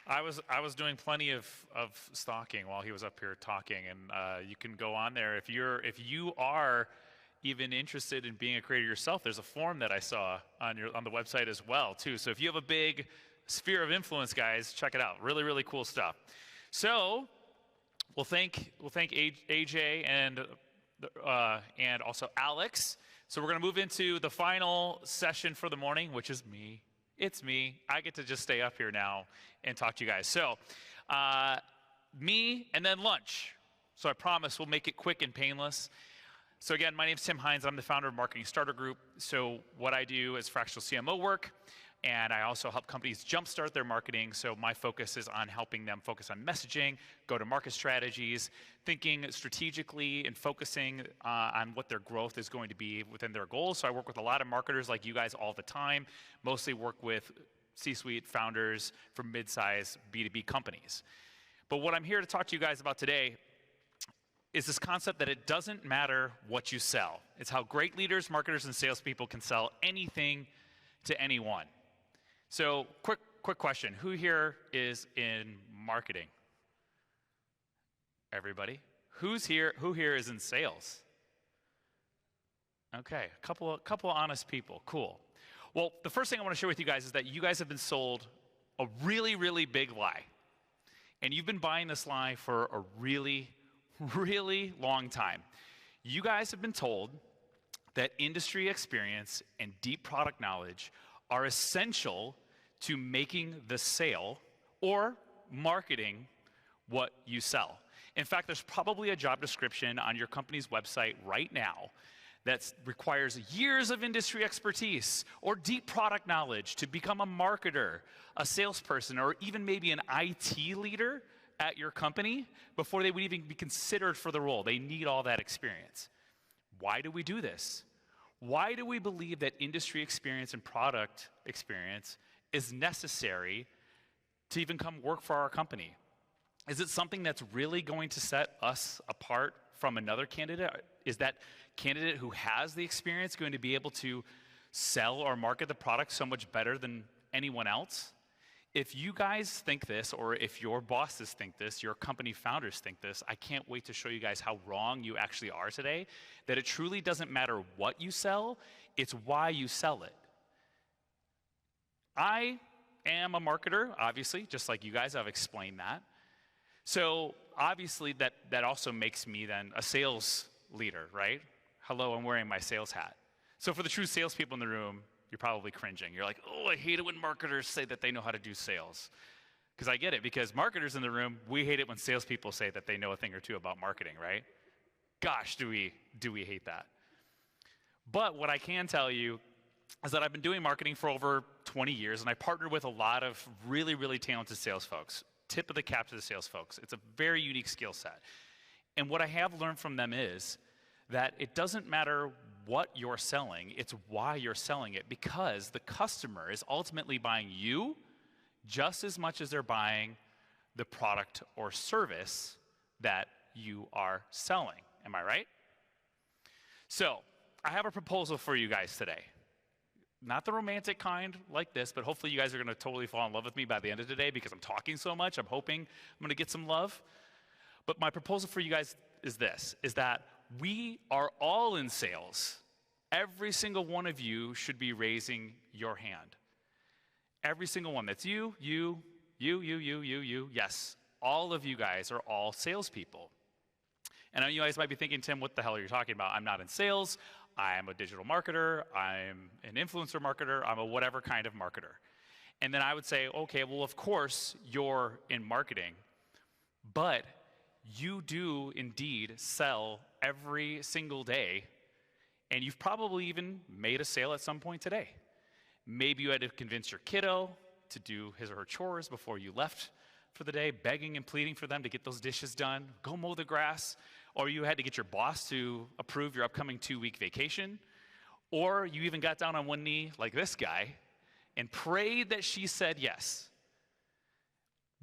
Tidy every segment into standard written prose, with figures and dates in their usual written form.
I was doing plenty of stalking while he was up here talking, and you can go on there if you are even interested in being a creator yourself. There's a form that I saw on the website as well too. So if you have a big sphere of influence, guys, check it out. Really, really cool stuff. So we'll thank AJ and also Alex. So we're going to move into the final session for the morning, which is me. It's me. I get to just stay up here now and talk to you guys. So me and then lunch. So I promise we'll make it quick and painless. So again, my name is Tim Hines. I'm the founder of Marketing Starter Group. So what I do is fractional CMO work, and I also help companies jumpstart their marketing. So my focus is on helping them focus on messaging, go-to-market strategies, thinking strategically and focusing on what their growth is going to be within their goals. So I work with a lot of marketers like you guys all the time, mostly work with C-suite founders from mid-size B2B companies. But what I'm here to talk to you guys about today is this concept that it doesn't matter what you sell. It's how great leaders, marketers, and salespeople can sell anything to anyone. So quick question. Who here is in marketing? Everybody? Who here is in sales? Okay, a couple honest people. Cool. Well, the first thing I want to share with you guys is that you guys have been sold a really, really big lie. And you've been buying this lie for a really, really long time. You guys have been told that industry experience and deep product knowledge are essential to making the sale or marketing what you sell. In fact, there's probably a job description on your company's website right now that requires years of industry expertise or deep product knowledge to become a marketer, a salesperson, or even maybe an IT leader at your company before they would even be considered for the role. They need all that experience. Why do we do this? Why do we believe that industry experience and product experience is necessary to even come work for our company? Is it something that's really going to set us apart from another candidate? Is that candidate who has the experience going to be able to sell or market the product so much better than anyone else? If you guys think this, or if your bosses think this, your company founders think this, I can't wait to show you guys how wrong you actually are today, that it truly doesn't matter what you sell, it's why you sell it. I am a marketer, obviously, just like you guys, I've explained that. So obviously that also makes me then a sales leader, right? Hello, I'm wearing my sales hat. So for the true salespeople in the room, you're probably cringing. You're like, oh, I hate it when marketers say that they know how to do sales. Because I get it, because marketers in the room, we hate it when salespeople say that they know a thing or two about marketing, right? Gosh, do we hate that. But what I can tell you is that I've been doing marketing for over 20 years, and I partner with a lot of really, really talented sales folks. Tip of the cap to the sales folks. It's a very unique skill set. And what I have learned from them is that it doesn't matter what you're selling, it's why you're selling it, because the customer is ultimately buying you just as much as they're buying the product or service that you are selling. Am I right? So I have a proposal for you guys today. Not the romantic kind like this, but hopefully you guys are going to totally fall in love with me by the end of the day because I'm talking so much. I'm hoping I'm going to get some love. But my proposal for you guys is this, is that we are all in sales. Every single one of you should be raising your hand. Every single one. That's you. Yes, all of you guys are all salespeople. And I know you guys might be thinking, Tim, what the hell are you talking about? I'm not in sales. I'm a digital marketer. I'm an influencer marketer. I'm a whatever kind of marketer. And then I would say, okay, well, of course, you're in marketing, but you do indeed sell every single day, and you've probably even made a sale at some point today. Maybe you had to convince your kiddo to do his or her chores before you left for the day, begging and pleading for them to get those dishes done, go mow the grass, or you had to get your boss to approve your upcoming 2-week vacation, or you even got down on one knee like this guy and prayed that she said yes.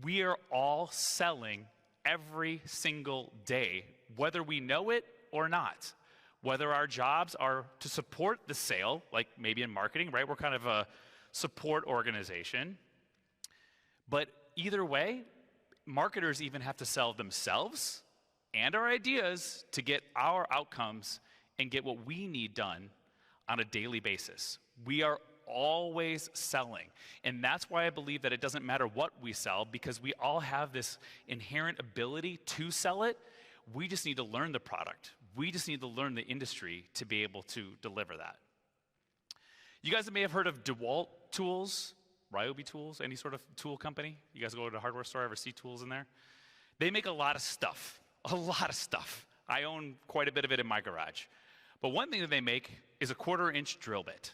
We are all selling every single day, whether we know it or not. Whether our jobs are to support the sale, like maybe in marketing, right? We're kind of a support organization. But either way, marketers even have to sell themselves and our ideas to get our outcomes and get what we need done on a daily basis. We are always selling. And that's why I believe that it doesn't matter what we sell, because we all have this inherent ability to sell it. We just need to learn the product. We just need to learn the industry to be able to deliver that. You guys may have heard of DeWalt tools, Ryobi tools, any sort of tool company. You guys go to a hardware store, ever see tools in there? They make a lot of stuff, a lot of stuff. I own quite a bit of it in my garage. But one thing that they make is a 1/4-inch drill bit.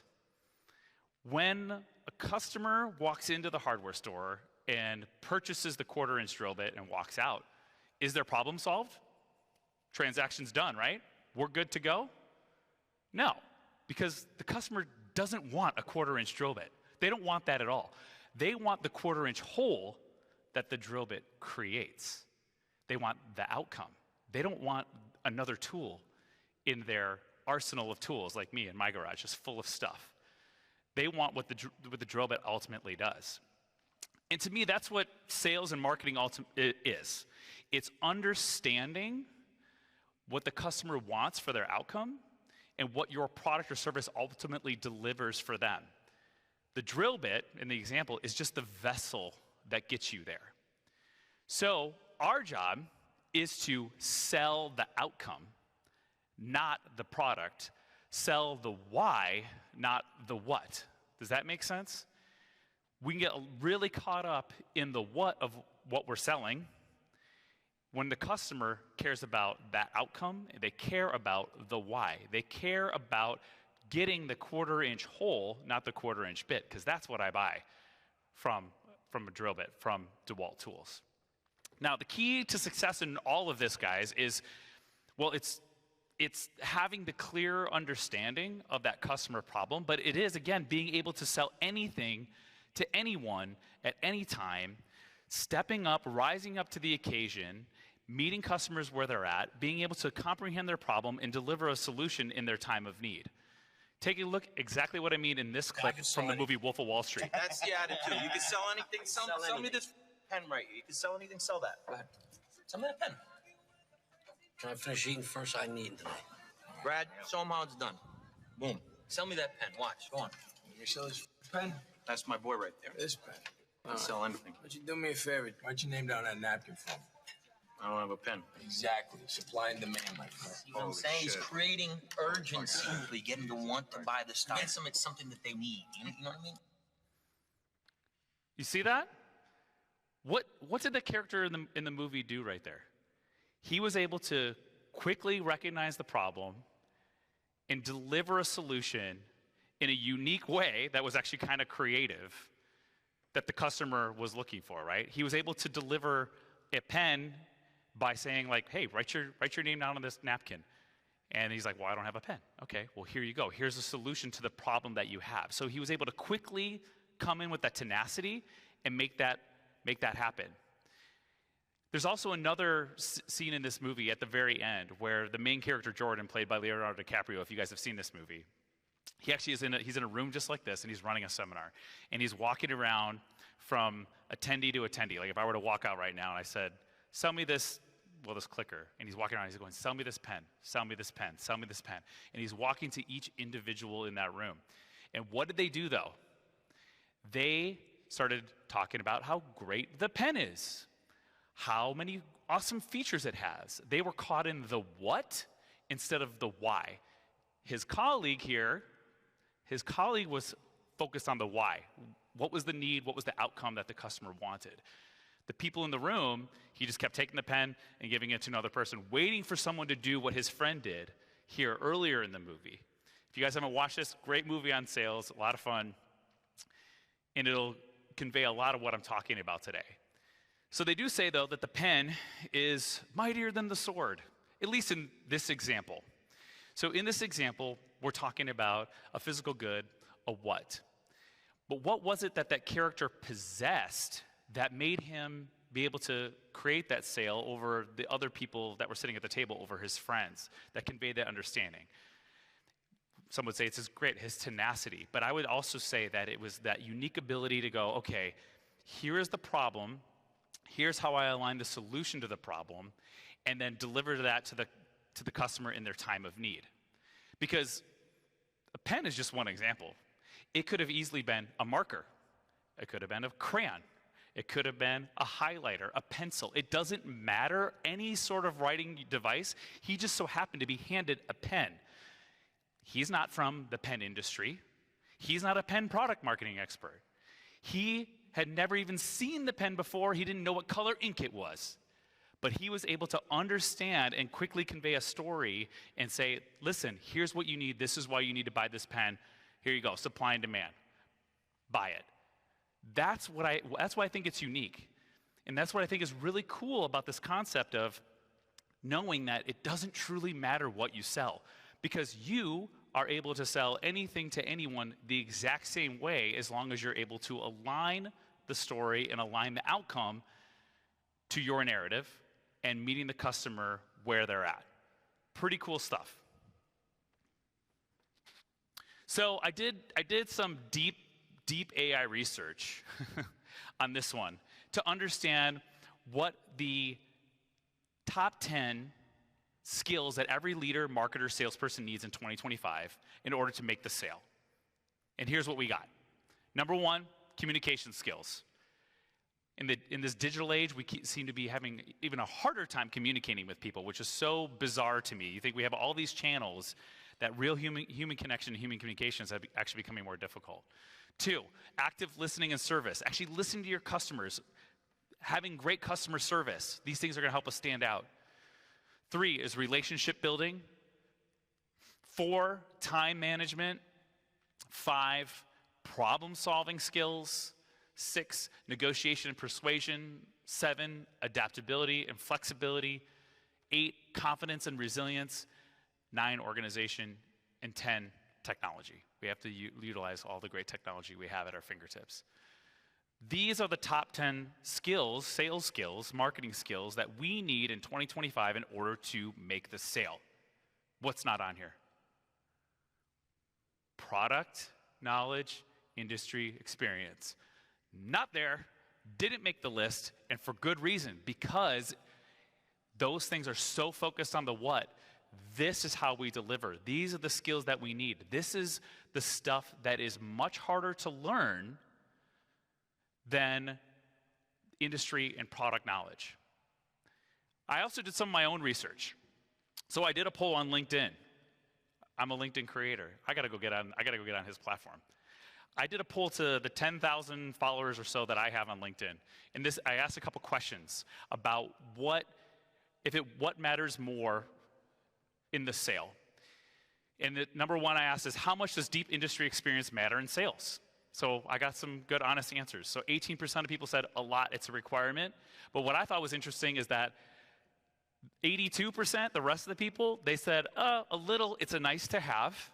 When a customer walks into the hardware store and purchases the 1/4-inch drill bit and walks out, is their problem solved? Transaction's done, right? We're good to go? No, because the customer doesn't want a 1/4-inch drill bit. They don't want that at all. They want the 1/4-inch hole that the drill bit creates. They want the outcome. They don't want another tool in their arsenal of tools like me in my garage, just full of stuff. They want what the drill bit ultimately does. And to me, that's what sales and marketing is. It's understanding what the customer wants for their outcome and what your product or service ultimately delivers for them. The drill bit, in the example, is just the vessel that gets you there. So our job is to sell the outcome, not the product. Sell the why, not the what. Does that make sense? We can get really caught up in the what of what we're selling when the customer cares about that outcome. They care about the why. They care about getting the 1/4-inch hole, not the 1/4-inch bit, because that's what I buy from a drill bit, from DeWalt tools. Now, the key to success in all of this, guys, is, well, it's having the clear understanding of that customer problem, but it is, again, being able to sell anything to anyone at any time, stepping up, rising up to the occasion, meeting customers where they're at, being able to comprehend their problem and deliver a solution in their time of need. Take a look exactly what I mean in this clip from the movie Wolf of Wall Street. That's the attitude. You can sell anything. Sell me this pen right here. You can sell anything, sell that. Go ahead. Sell me that pen. Can I finish eating first? I need tonight. Brad, show him how it's done. Boom. Sell me that pen. Watch. Go on. Let me sell this pen. That's my boy right there. This pen. You can sell anything. Would you do me a favor? Write your name down on that napkin for me. I don't have a pen. Exactly. Supply and demand, my friend. You know what I'm saying? He's creating urgency. You get them to want to buy the stuff. Gets them it's something that they need. You know what I mean? You see that? What did the character in the movie do right there? He was able to quickly recognize the problem and deliver a solution in a unique way that was actually kind of creative that the customer was looking for, right? He was able to deliver a pen by saying, like, hey, write your name down on this napkin. And he's like, well, I don't have a pen. Okay, well, here you go. Here's a solution to the problem that you have. So he was able to quickly come in with that tenacity and make that happen. There's also another scene in this movie at the very end where the main character, Jordan, played by Leonardo DiCaprio, if you guys have seen this movie, he actually he's in a room just like this, and he's running a seminar. And he's walking around from attendee to attendee. Like if I were to walk out right now and I said, sell me this clicker. And he's walking around, he's going, sell me this pen, sell me this pen, sell me this pen. And he's walking to each individual in that room. And what did they do, though? They started talking about how great the pen is, how many awesome features it has. They were caught in the what instead of the why. His colleague was focused on the why. What was the need? What was the outcome that the customer wanted? The people in the room, he just kept taking the pen and giving it to another person, waiting for someone to do what his friend did here earlier in the movie. If you guys haven't watched this, great movie on sales, a lot of fun, and it'll convey a lot of what I'm talking about today. So they do say, though, that the pen is mightier than the sword, at least in this example. So in this example, we're talking about a physical good, a what. But what was it that character possessed that made him be able to create that sale over the other people that were sitting at the table, over his friends, that conveyed that understanding? Some would say it's his tenacity. But I would also say that it was that unique ability to go, okay, here is the problem Here's how I align the solution to the problem, and then deliver that to the customer in their time of need. Because a pen is just one example. It could have easily been a marker. It could have been a crayon. It could have been a highlighter, a pencil. It doesn't matter, any sort of writing device. He just so happened to be handed a pen. He's not from the pen industry. He's not a pen product marketing expert. He had never even seen the pen before. He didn't know what color ink it was. But he was able to understand and quickly convey a story and say, listen, here's what you need. This is why you need to buy this pen. Here you go, supply and demand. Buy it. That's why I think it's unique. And that's what I think is really cool about this concept of knowing that it doesn't truly matter what you sell, because you are able to sell anything to anyone the exact same way as long as you're able to align the story and align the outcome to your narrative and meeting the customer where they're at. Pretty cool stuff. So I did some deep AI research on this one to understand what the top 10 skills that every leader, marketer, salesperson needs in 2025 in order to make the sale. And here's what we got. Number one, communication skills. In this digital age, we seem to be having even a harder time communicating with people, which is so bizarre to me. You think we have all these channels, that real human connection, human communications have actually becoming more difficult. 2, active listening and service. Actually listening to your customers, having great customer service. These things are gonna help us stand out. 3 is relationship building. 4, time management. 5, problem solving skills. 6, negotiation and persuasion. 7, adaptability and flexibility. 8, confidence and resilience. 9, organization. And 10, technology. We have to utilize all the great technology we have at our fingertips. These are the top 10 skills, sales skills, marketing skills that we need in 2025 in order to make the sale. What's not on here? Product, knowledge, industry, experience. Not there, didn't make the list, and for good reason, because those things are so focused on the what. This is how we deliver. These are the skills that we need. This is the stuff that is much harder to learn than industry and product knowledge. I also did some of my own research. So I did a poll on LinkedIn. I'm a LinkedIn creator. I gotta go get on his platform. I did a poll to the 10,000 followers or so that I have on LinkedIn. And I asked a couple questions about what matters more in the sale. And the number one I asked is, how much does deep industry experience matter in sales? So I got some good, honest answers. So 18% of people said a lot, it's a requirement. But what I thought was interesting is that 82%, the rest of the people, they said, a little, it's a nice to have,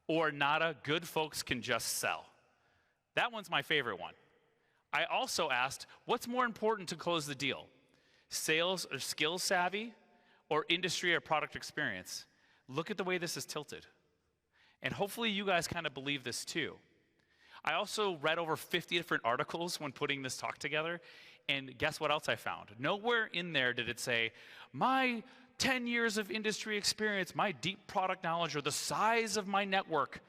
or nada, good folks can just sell. That one's my favorite one. I also asked, what's more important to close the deal? Sales or skills savvy, or industry or product experience? Look at the way this is tilted. And hopefully you guys kind of believe this too. I also read over 50 different articles when putting this talk together, and guess what else I found? Nowhere in there did it say, my 10 years of industry experience, my deep product knowledge, or the size of my network.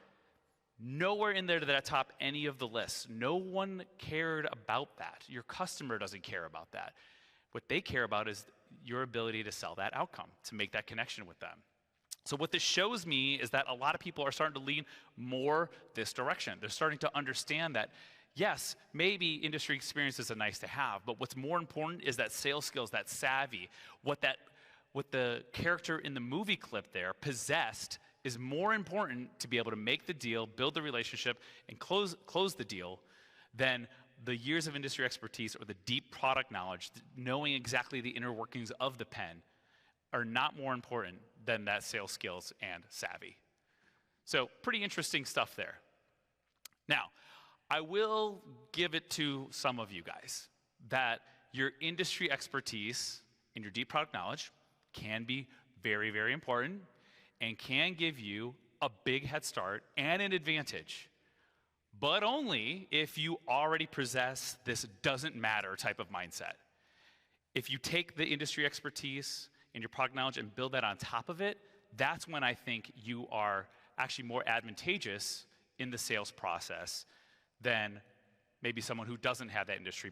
Nowhere in there did that top any of the lists. No one cared about that. Your customer doesn't care about that. What they care about is your ability to sell that outcome, to make that connection with them. So what this shows me is that a lot of people are starting to lean more this direction. They're starting to understand that, yes, maybe industry experience is a nice to have, but what's more important is that sales skills, that savvy, what the character in the movie clip there possessed is more important to be able to make the deal, build the relationship, and close the deal than the years of industry expertise or the deep product knowledge, knowing exactly the inner workings of the pen, are not more important than that sales skills and savvy. So pretty interesting stuff there. Now, I will give it to some of you guys that your industry expertise and your deep product knowledge can be very, very important and can give you a big head start and an advantage, but only if you already possess this doesn't matter type of mindset. If you take the industry expertise and your product knowledge and build that on top of it, that's when I think you are actually more advantageous in the sales process than maybe someone who doesn't have that industry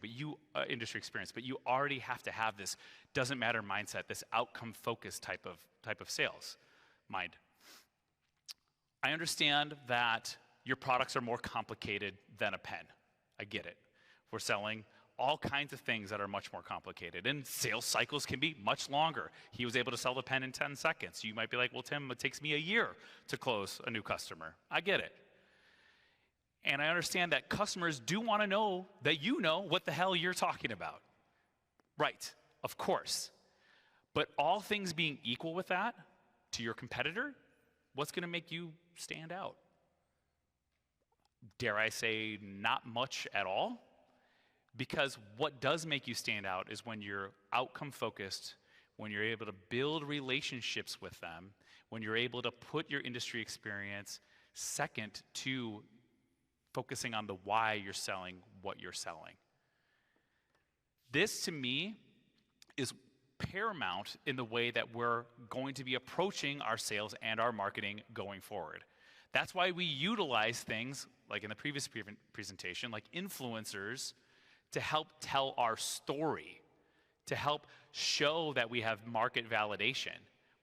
experience, but you already have to have this doesn't matter mindset, this outcome focused type of sales mind. I understand that your products are more complicated than a pen. I get it. We're selling all kinds of things that are much more complicated, and sales cycles can be much longer. He was able to sell the pen in 10 seconds. You might be like, well, Tim, it takes me a year to close a new customer. I get it. And I understand that customers do want to know that you know what the hell you're talking about. Right, of course. But all things being equal with that, to your competitor, what's going to make you stand out? Dare I say, not much at all? Because what does make you stand out is when you're outcome focused, when you're able to build relationships with them, when you're able to put your industry experience second to focusing on the why you're selling what you're selling. This, to me, is paramount in the way that we're going to be approaching our sales and our marketing going forward. That's why we utilize things, like in the previous presentation, like influencers, to help tell our story, to help show that we have market validation.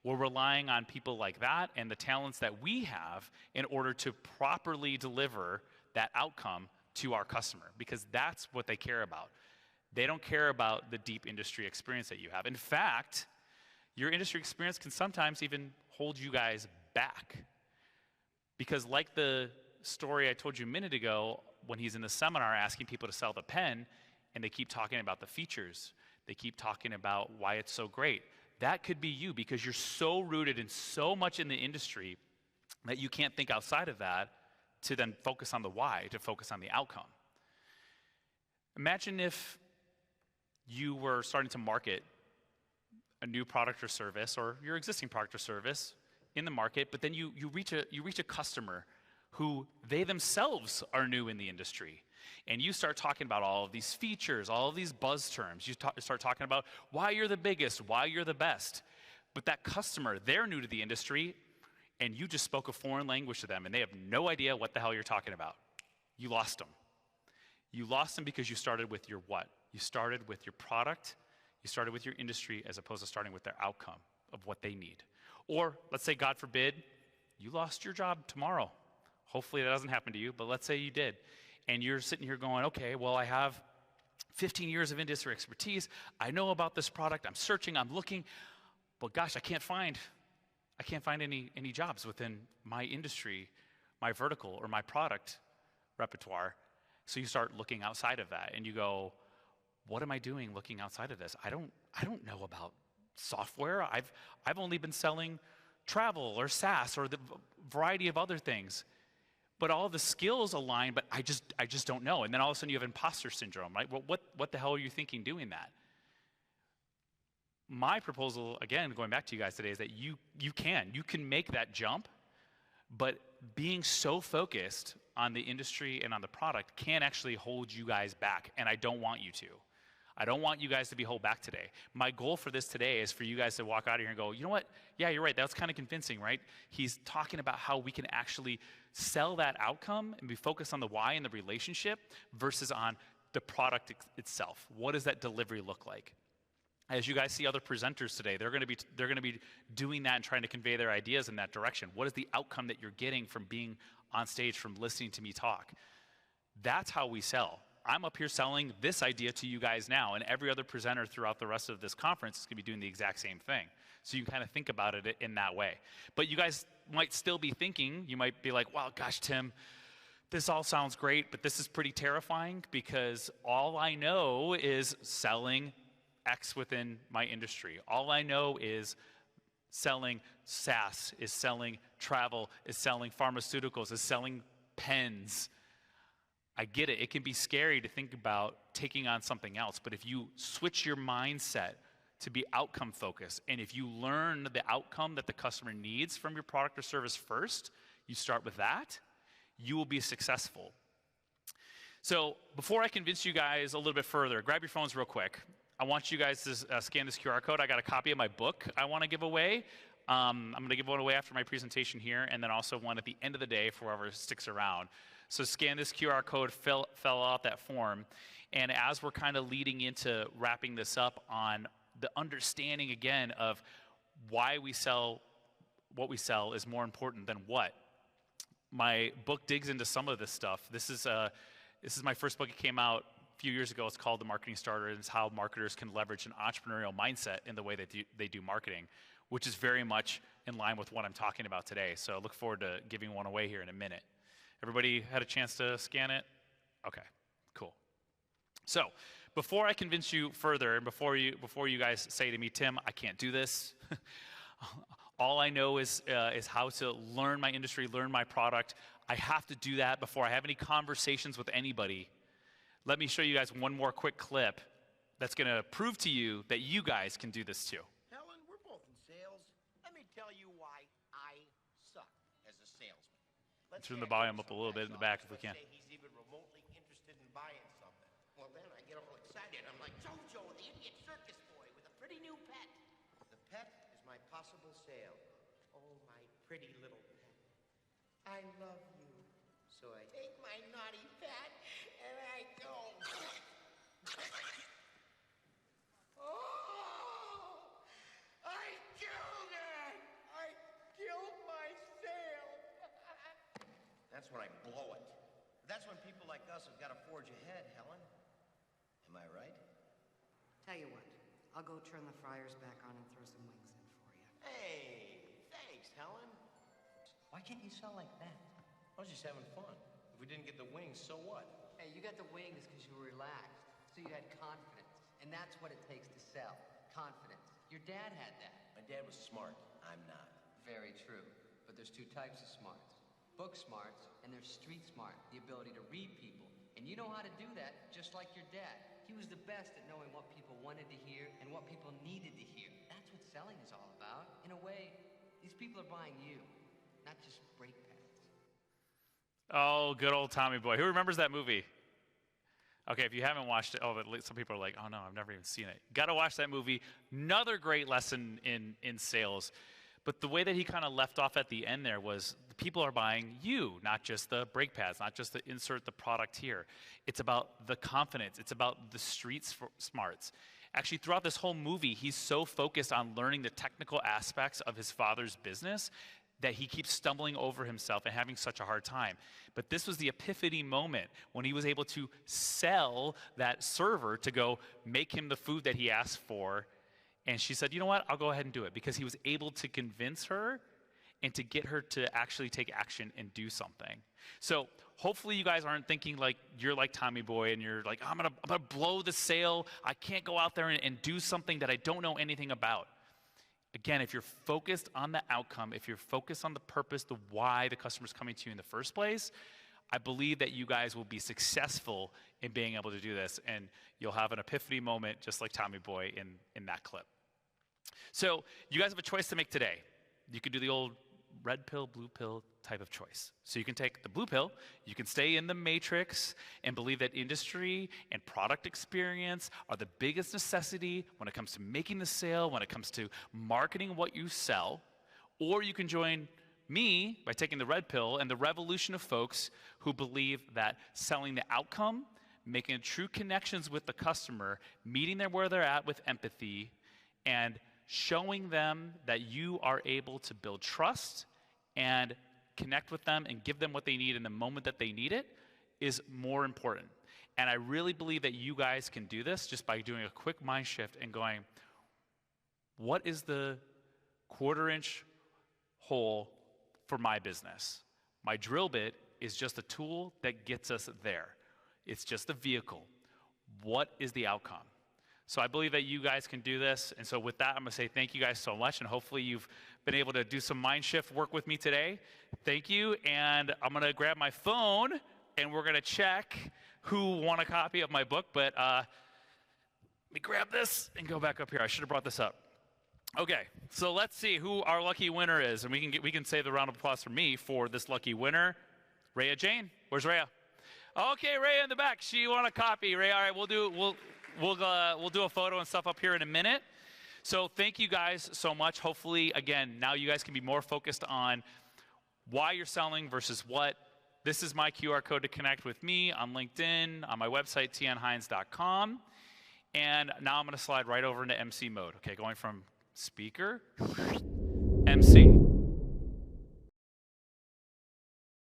We're relying on people like that and the talents that we have in order to properly deliver that outcome to our customer, because that's what they care about. They don't care about the deep industry experience that you have. In fact, your industry experience can sometimes even hold you guys back. Because like the story I told you a minute ago, when he's in the seminar asking people to sell the pen, and they keep talking about the features, they keep talking about why it's so great, that could be you, because you're so rooted in so much in the industry that you can't think outside of that to then focus on the why, to focus on the outcome. Imagine if you were starting to market a new product or service, or your existing product or service in the market, but then you reach a customer who they themselves are new in the industry. And you start talking about all of these features, all of these buzz terms. You start talking about why you're the biggest, why you're the best. But that customer, they're new to the industry, and you just spoke a foreign language to them, and they have no idea what the hell you're talking about. You lost them. You lost them because you started with your what? You started with your product, you started with your industry, as opposed to starting with their outcome of what they need. Or let's say, God forbid, you lost your job tomorrow. Hopefully that doesn't happen to you, but let's say you did. And you're sitting here going, okay, well, I have 15 years of industry expertise. I know about this product. I'm searching, I'm looking, but gosh, I can't find any jobs within my industry, my vertical, or my product repertoire. So you start looking outside of that, and you go, what am I doing looking outside of this? I don't know about software. I've only been selling travel or SaaS or the variety of other things. But all the skills align, but I just don't know. And then all of a sudden you have imposter syndrome, right? Well, what the hell are you thinking doing that? My proposal, again, going back to you guys today, is that you can make that jump, but being so focused on the industry and on the product can actually hold you guys back, and I don't want you to. I don't want you guys to be held back today. My goal for this today is for you guys to walk out of here and go, you know what? Yeah, you're right. That was kind of convincing, right? He's talking about how we can actually sell that outcome and be focused on the why and the relationship versus on the product itself. What does that delivery look like? As you guys see other presenters today, they're going to be doing that and trying to convey their ideas in that direction. What is the outcome that you're getting from being on stage, from listening to me talk? That's how we sell. I'm up here selling this idea to you guys now, and every other presenter throughout the rest of this conference is going to be doing the exact same thing. So you kind of think about it in that way. But you guys might still be thinking, you might be like, wow, gosh, Tim, this all sounds great, but this is pretty terrifying because all I know is selling X within my industry. All I know is selling SaaS, is selling travel, is selling pharmaceuticals, is selling pens. I get it. It can be scary to think about taking on something else, but if you switch your mindset to be outcome focused, and if you learn the outcome that the customer needs from your product or service first, you start with that, you will be successful. So before I convince you guys a little bit further, grab your phones real quick. I want you guys to scan this QR code. I got a copy of my book I want to give away. I'm going to give one away after my presentation here, and then also one at the end of the day for whoever sticks around. So scan this QR code, fill out that form, and as we're kind of leading into wrapping this up on the understanding again of why we sell what we sell is more important than what. My book digs into some of this stuff. This is my first book. It came out a few years ago. It's called The Marketing Starter, and it's how marketers can leverage an entrepreneurial mindset in the way that they do marketing, which is very much in line with what I'm talking about today. So I look forward to giving one away here in a minute. Everybody had a chance to scan it? Okay, cool. So before I convince you further, and before you guys say to me, Tim, I can't do this, all I know is how to learn my industry, learn my product. I have to do that before I have any conversations with anybody. Let me show you guys one more quick clip that's going to prove to you that you guys can do this too. Helen, we're both in sales. Let me tell you why I suck as a salesman. Turn the volume up a little bit in the back if we can. Let's say he's even remotely interested in buying something. Well, then I get all excited. I'm like, Jojo, the idiot circus boy with a pretty new pet. The pet is my possible sale. Oh, my pretty little pet. I love you. So I take my naughty pet and I go. Oh! I killed it! I killed my sale! That's when I blow it. That's when people like us have got to forge ahead, Helen. Am I right? Tell you what, I'll go turn the fryers back on and throw some wings in for you. Hey, thanks, Helen. Why can't you sell like that? I was just having fun. If we didn't get the wings, so what? Hey, you got the wings because you were relaxed, so you had confidence. And that's what it takes to sell, confidence. Your dad had that. My dad was smart. I'm not. Very true. But there's two types of smarts. Book smarts, and there's street smart, the ability to read people. And you know how to do that, just like your dad. He was the best at knowing what people wanted to hear and what people needed to hear. That's what selling is all about. In a way, these people are buying you, not just brake pads. Oh, good old Tommy Boy. Who remembers that movie? Okay, if you haven't watched it, but some people are like, oh no, I've never even seen it. Got to watch that movie. Another great lesson in sales. But the way that he kind of left off at the end there was the people are buying you, not just the brake pads, not just the insert the product here. It's about the confidence. It's about the street smarts. Actually, throughout this whole movie, he's so focused on learning the technical aspects of his father's business that he keeps stumbling over himself and having such a hard time. But this was the epiphany moment when he was able to sell that server to go make him the food that he asked for. And she said, you know what, I'll go ahead and do it, because he was able to convince her and to get her to actually take action and do something. So hopefully you guys aren't thinking like you're like Tommy Boy and you're like, I'm gonna blow the sale. I can't go out there and do something that I don't know anything about. Again, if you're focused on the outcome, if you're focused on the purpose, the why the customer's coming to you in the first place, I believe that you guys will be successful in being able to do this, and you'll have an epiphany moment just like Tommy Boy in that clip. So you guys have a choice to make today. You can do the old red pill, blue pill type of choice. So you can take the blue pill, you can stay in the matrix and believe that industry and product experience are the biggest necessity when it comes to making the sale, when it comes to marketing what you sell. Or you can join me by taking the red pill and the revolution of folks who believe that selling the outcome, making true connections with the customer, meeting them where they're at with empathy, and showing them that you are able to build trust and connect with them and give them what they need in the moment that they need it is more important. And I really believe that you guys can do this just by doing a quick mind shift and going, what is the quarter-inch hole for my business? My drill bit is just a tool that gets us there. It's just a vehicle. What is the outcome? So I believe that you guys can do this. And so with that, I'm going to say thank you guys so much. And hopefully you've been able to do some mind shift work with me today. Thank you. And I'm going to grab my phone and we're going to check who won a copy of my book. But let me grab this and go back up here. I should have brought this up. Okay, so let's see who our lucky winner is. And we can say the round of applause for me for this lucky winner. Rhea Jane. Where's Rhea? Okay, Rhea in the back. She won a copy. Rhea, all right, we'll do a photo and stuff up here in a minute. So thank you guys so much. Hopefully, again, now you guys can be more focused on why you're selling versus what. This is my QR code to connect with me on LinkedIn, on my website, tnhines.com. And now I'm going to slide right over into MC mode. Okay, going from speaker